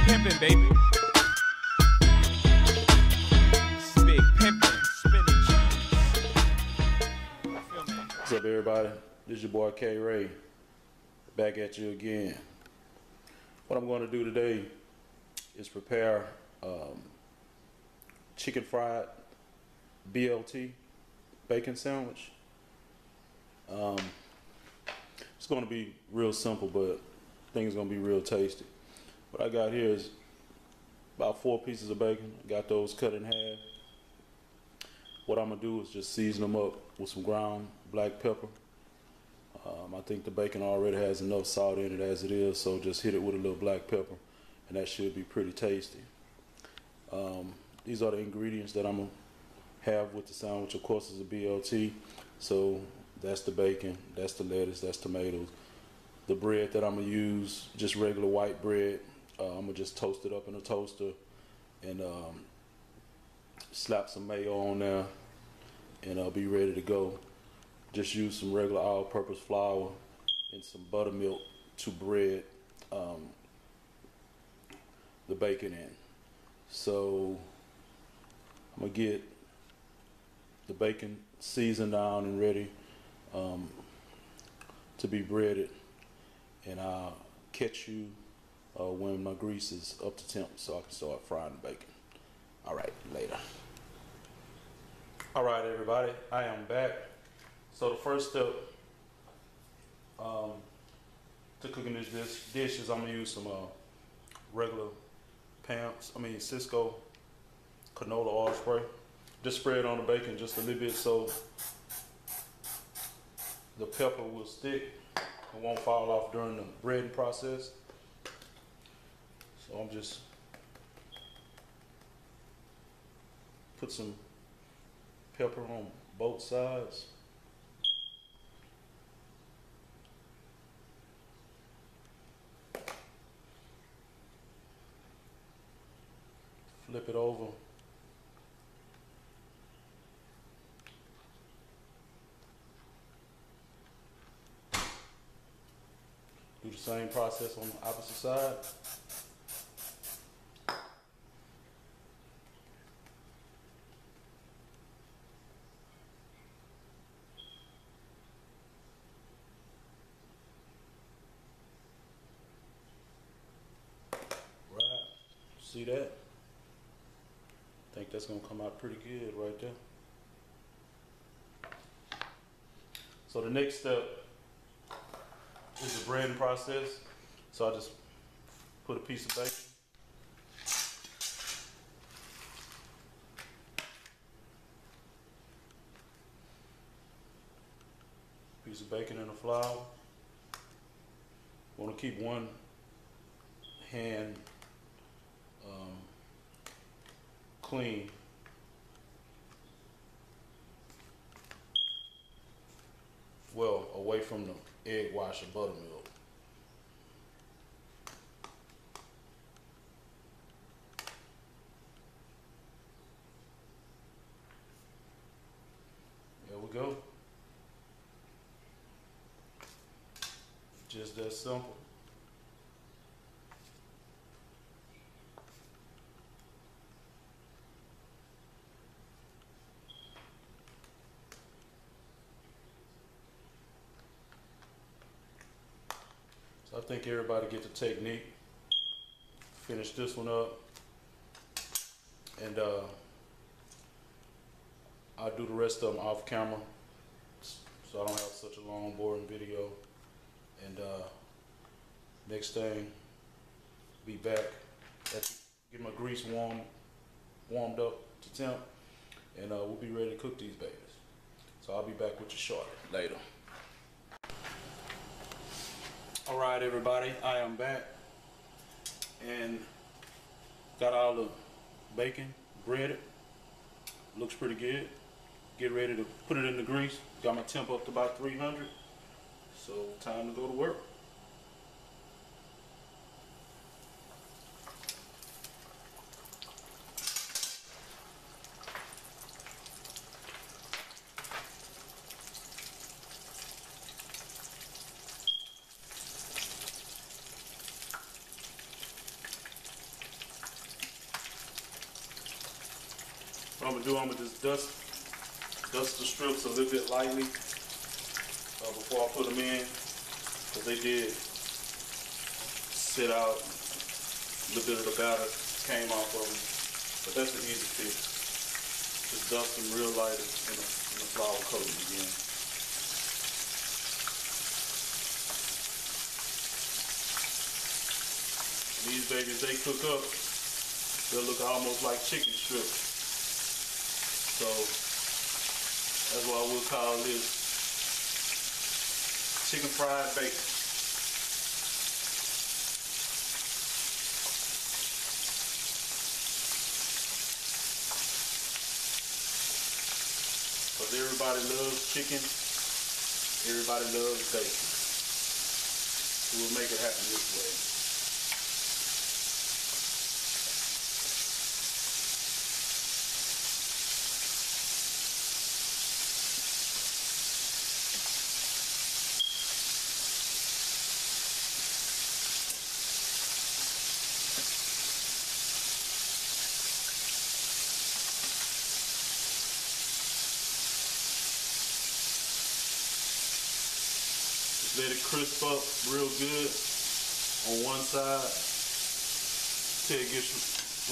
pimpin', baby. This is big pimpin', spinach. What's up, everybody? This is your boy K Ray, back at you again. What I'm going to do today is prepare chicken fried BLT bacon sandwich. It's going to be real simple, but I think it's going to be real tasty. What I got here is about 4 pieces of bacon. I got those cut in half. What I'm going to do is just season them up with some ground black pepper. I think the bacon already has enough salt in it as it is, so just hit it with a little black pepper, and that should be pretty tasty. These are the ingredients that I'm going to have with the sandwich. Of course, it's a BLT, so that's the bacon, that's the lettuce, that's tomatoes. The bread that I'm going to use, just regular white bread. I'm going to just toast it up in a toaster and slap some mayo on there, and I'll be ready to go. Just use some regular all-purpose flour and some buttermilk to bread the bacon in. So I'm gonna get the bacon seasoned down and ready to be breaded, and I'll catch you when my grease is up to temp so I can start frying the bacon. All right, later. All right, everybody, I am back. So the first step to cooking this dish is I'm gonna use some regular Cisco canola oil spray. Just spray it on the bacon just a little bit so the pepper will stick and won't fall off during the breading process. So I'm just put some pepper on both sides. Flip it over. Do the same process on the opposite side. Right. See that? I think that's gonna come out pretty good right there. So the next step is the breading process. So I just put a piece of bacon, in the flour. Want to keep one hand clean. Well, away from the egg wash or buttermilk. There we go. Just that simple. I think everybody get the technique. Finish this one up, and I'll do the rest of them off camera, so I don't have such a long, boring video. And next thing, be back. Get my grease warmed up to temp, and we'll be ready to cook these babies. So I'll be back with you shortly. Later. All right, everybody, I am back and got all the bacon breaded. Looks pretty good. Get ready to put it in the grease. Got my temp up to about 300. So time to go to work. What I'm gonna do, I'm gonna just dust the strips a little bit lightly before I put them in, because they did sit out. A little bit of the batter came off of them, but that's an easy fix. Just dust them real light in the flour coating again. And these babies, they cook up, they'll look almost like chicken strips. So that's why we'll call this chicken fried bacon. Because everybody loves chicken, everybody loves bacon. So we'll make it happen this way. Let it crisp up real good on one side till it gets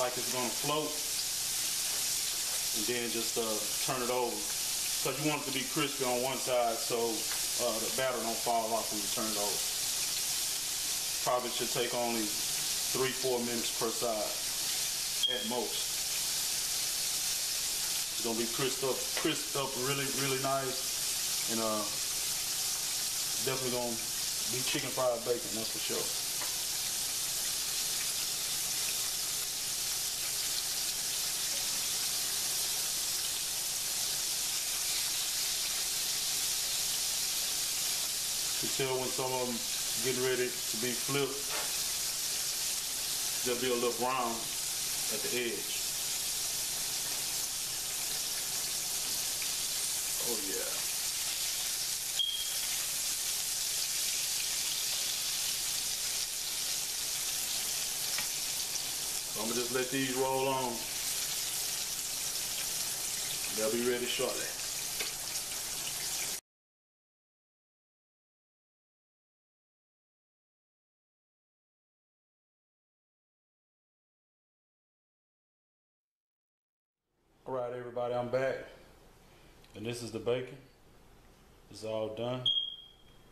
like it's gonna float, and then just turn it over, because you want it to be crispy on one side so the batter don't fall off when you turn it over. Probably should take only 3-4 minutes per side at most. It's gonna be crisped up really nice, and definitely gonna be chicken fried bacon, that's for sure. You can tell when some of them getting ready to be flipped, they'll be a little brown at the edge. Oh yeah. So I'm gonna just let these roll on. They'll be ready shortly. All right, everybody, I'm back. And this is the bacon. It's all done.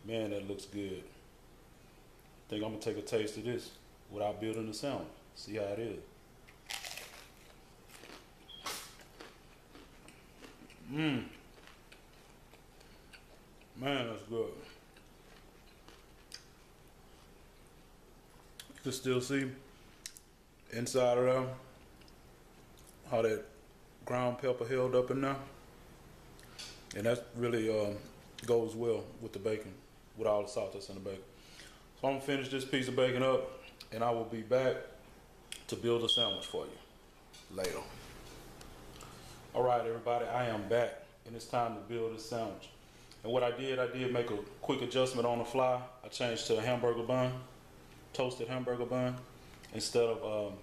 Man, that looks good. I think I'm gonna take a taste of this without building the sandwich. See how it is. Man, that's good. You can still see inside of them how that ground pepper held up in there. And that really goes well with the bacon, with all the salt that's in the bacon. So I'm gonna finish this piece of bacon up, and I will be back to build a sandwich for you later. All right, everybody, I am back, and it's time to build this sandwich. And what I did make a quick adjustment on the fly. I changed to a hamburger bun, toasted hamburger bun, instead of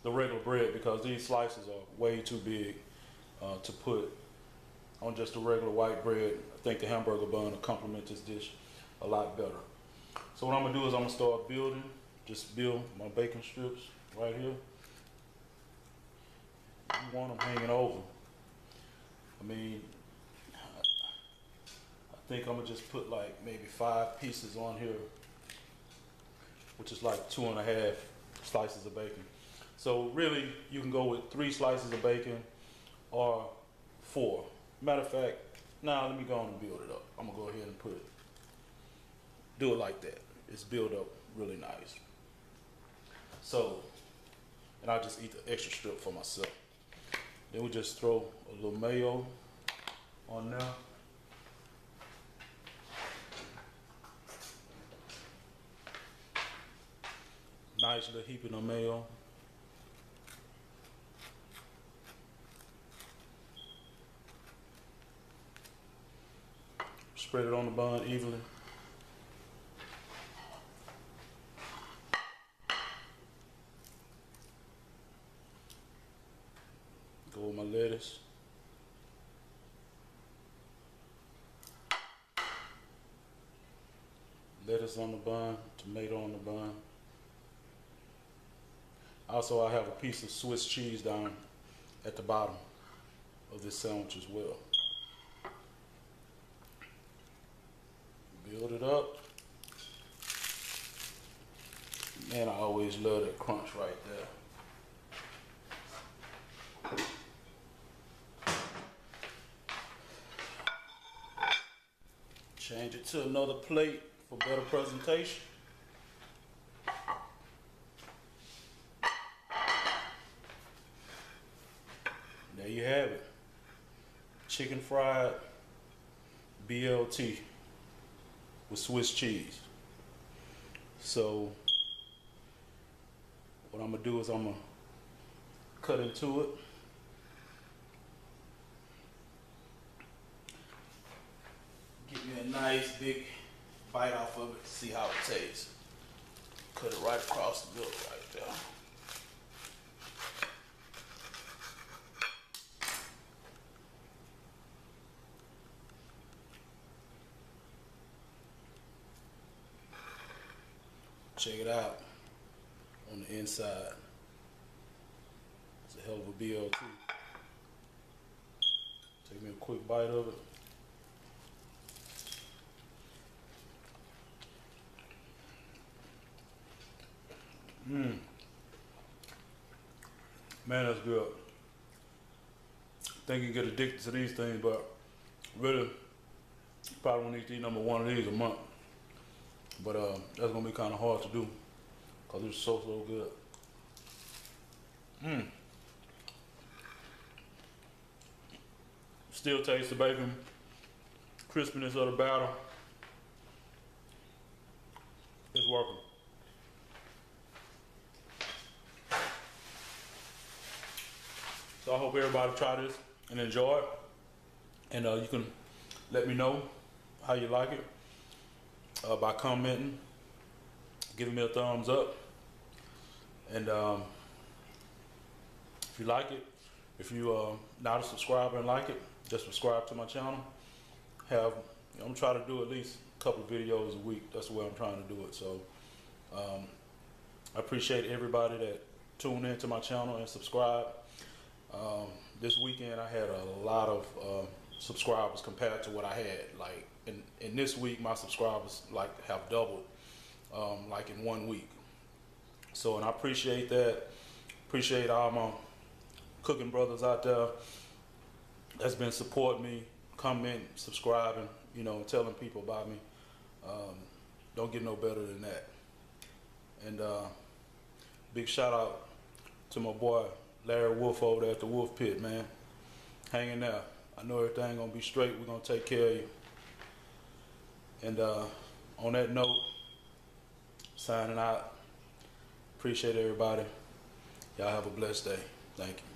the regular bread, because these slices are way too big to put on just a regular white bread. I think the hamburger bun will complement this dish a lot better. So what I'm gonna do is I'm gonna start building, just build my bacon strips right here. You want them hanging over. I mean, I think I'm gonna just put like maybe 5 pieces on here, which is like 2.5 slices of bacon. So really, you can go with 3 slices of bacon or 4. Matter of fact, now let me go on and build it up. I'm gonna go ahead and do it like that. It's built up really nice. So, and I'll just eat the extra strip for myself. Then we just throw a little mayo on there. Nice little heaping of mayo. Spread it on the bun evenly. careful with my lettuce. Lettuce on the bun, tomato on the bun. Also, I have a piece of Swiss cheese down at the bottom of this sandwich as well. Build it up. Man, I always love that crunch right there. Change it to another plate for better presentation. There you have it. Chicken fried BLT with Swiss cheese. So what I'm gonna do is I'm gonna cut into it. Give me a nice big bite off of it to see how it tastes. Cut it right across the middle right there. Check it out on the inside. It's a hell of a BLT. Take me a quick bite of it. Man, that's good. I think you get addicted to these things, but really, you probably won't need to eat number one of these a month. But that's gonna be kind of hard to do because it's so good. Still taste the bacon, crispiness of the batter. It's working. So I hope everybody try this and enjoy it. And you can let me know how you like it by commenting, giving me a thumbs up. And if you like it, if you not a subscriber and like it, just subscribe to my channel. I'm trying to do at least a couple of videos a week. That's the way I'm trying to do it. So I appreciate everybody that tune into my channel and subscribe. This weekend I had a lot of subscribers compared to what I had. Like in this week, my subscribers like have doubled, like in 1 week. So, and I appreciate that. Appreciate all my cooking brothers out there that's been supporting me, commenting, subscribing, you know, telling people about me. Don't get no better than that. And big shout out to my boy Larry Wolf over there at the Wolf Pit, man. Hang in there. I know everything gonna be straight. We're gonna take care of you. And on that note, signing out. Appreciate everybody. Y'all have a blessed day. Thank you.